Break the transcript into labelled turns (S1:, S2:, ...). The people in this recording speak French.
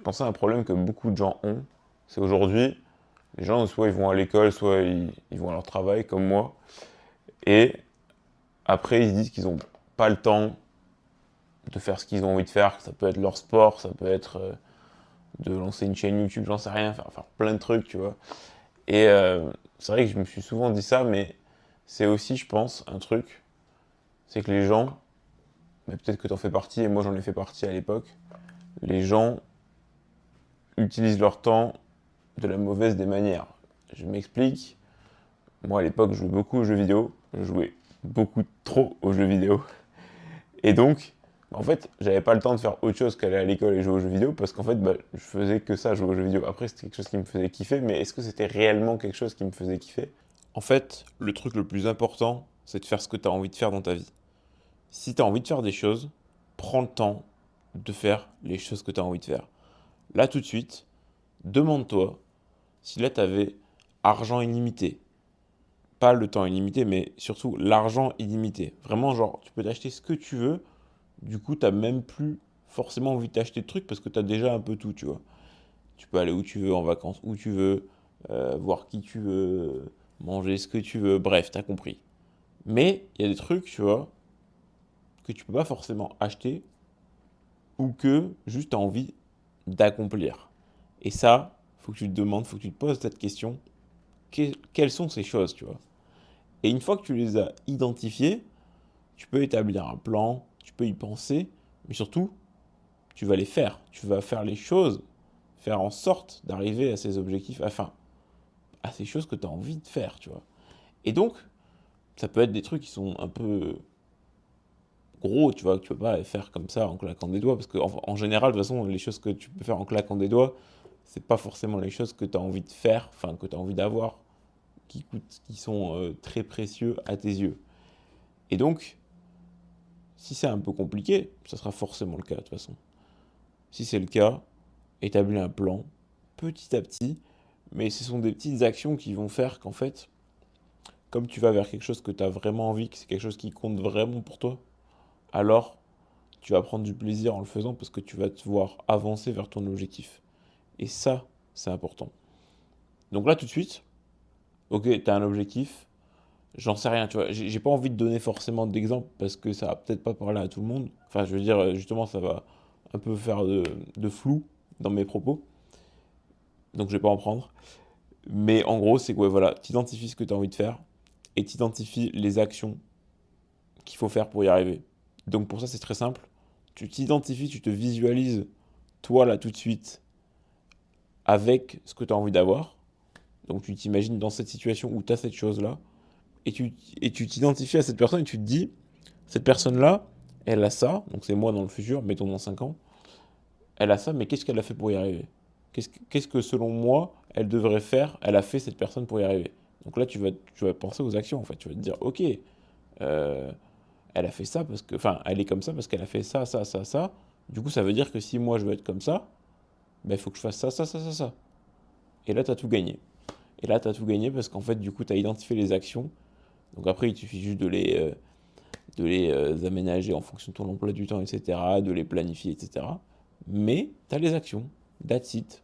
S1: pensais à un problème que beaucoup de gens ont. C'est aujourd'hui, les gens, soit ils vont à l'école, soit ils vont à leur travail, comme moi. Et après, ils se disent qu'ils n'ont pas le temps de faire ce qu'ils ont envie de faire. Ça peut être leur sport, ça peut être de lancer une chaîne YouTube, j'en sais rien, faire plein de trucs, tu vois. Et c'est vrai que je me suis souvent dit ça, mais c'est aussi, je pense, un truc, c'est que les gens, mais peut-être que t'en fais partie, et moi j'en ai fait partie à l'époque, les gens utilisent leur temps de la mauvaise des manières. Je m'explique. Moi à l'époque, je jouais beaucoup aux jeux vidéo. Je jouais beaucoup trop aux jeux vidéo. Et donc, en fait, j'avais pas le temps de faire autre chose qu'aller à l'école et jouer aux jeux vidéo parce qu'en fait, je faisais que ça, jouer aux jeux vidéo. Après, c'était quelque chose qui me faisait kiffer, mais est-ce que c'était réellement quelque chose qui me faisait kiffer? En fait, le truc le plus important, c'est de faire ce que tu as envie de faire dans ta vie. Si tu as envie de faire des choses, prends le temps de faire les choses que tu as envie de faire. Là, tout de suite, demande-toi si là, tu avais argent illimité. Pas le temps illimité, mais surtout l'argent illimité. Vraiment, genre, tu peux t'acheter ce que tu veux. Du coup, tu n'as même plus forcément envie de t'acheter de trucs parce que tu as déjà un peu tout, tu vois. Tu peux aller où tu veux, en vacances, où tu veux, voir qui tu veux, manger ce que tu veux. Bref, tu as compris. Mais il y a des trucs, tu vois, que tu peux pas forcément acheter ou que juste tu as envie d'accomplir. Et ça, faut que tu te demandes, faut que tu te poses cette question. Quelles sont ces choses, tu vois? Et une fois que tu les as identifiées, tu peux établir un plan, tu peux y penser, mais surtout, tu vas les faire. Tu vas faire les choses, faire en sorte d'arriver à ces objectifs, enfin, à ces choses que tu as envie de faire, tu vois. Et donc, ça peut être des trucs qui sont un peu gros, tu vois, que tu peux pas faire comme ça en claquant des doigts, parce qu'en général, de toute façon, les choses que tu peux faire en claquant des doigts, c'est pas forcément les choses que tu as envie de faire, enfin, que tu as envie d'avoir, qui sont très précieux à tes yeux. Et donc, si c'est un peu compliqué, ça sera forcément le cas de toute façon. Si c'est le cas, établis un plan petit à petit, mais ce sont des petites actions qui vont faire qu'en fait, comme tu vas vers quelque chose que tu as vraiment envie, que c'est quelque chose qui compte vraiment pour toi, alors tu vas prendre du plaisir en le faisant parce que tu vas te voir avancer vers ton objectif. Et ça, c'est important. Donc là, tout de suite, ok, tu as un objectif, j'en sais rien, tu vois, j'ai pas envie de donner forcément d'exemple parce que ça va peut-être pas parler à tout le monde. Enfin, je veux dire, justement, ça va un peu faire de flou dans mes propos, donc je vais pas en prendre. Mais en gros, c'est que ouais, voilà, tu identifies ce que tu as envie de faire et tu identifies les actions qu'il faut faire pour y arriver. Donc pour ça, c'est très simple. Tu t'identifies, tu te visualises, toi là tout de suite, avec ce que tu as envie d'avoir. Donc tu t'imagines dans cette situation où tu as cette chose-là, et tu t'identifies à cette personne et tu te dis, cette personne-là, elle a ça, donc c'est moi dans le futur, mettons dans 5 ans, elle a ça, mais qu'est-ce qu'elle a fait pour y arriver? Qu'est-ce que selon moi, elle devrait faire, elle a fait cette personne pour y arriver? Donc là, tu vas penser aux actions, en fait. Tu vas te dire, ok, euh, elle a fait ça parce que, enfin, elle est comme ça parce qu'elle a fait ça, ça, ça, ça. Du coup, ça veut dire que si moi je veux être comme ça, ben, il faut que je fasse ça, ça, ça, ça, ça. Et là, tu as tout gagné. Et là, tu as tout gagné parce qu'en fait, du coup, tu as identifié les actions. Donc après, il suffit juste de les aménager en fonction de ton emploi du temps, etc., de les planifier, etc. Mais tu as les actions. That's it.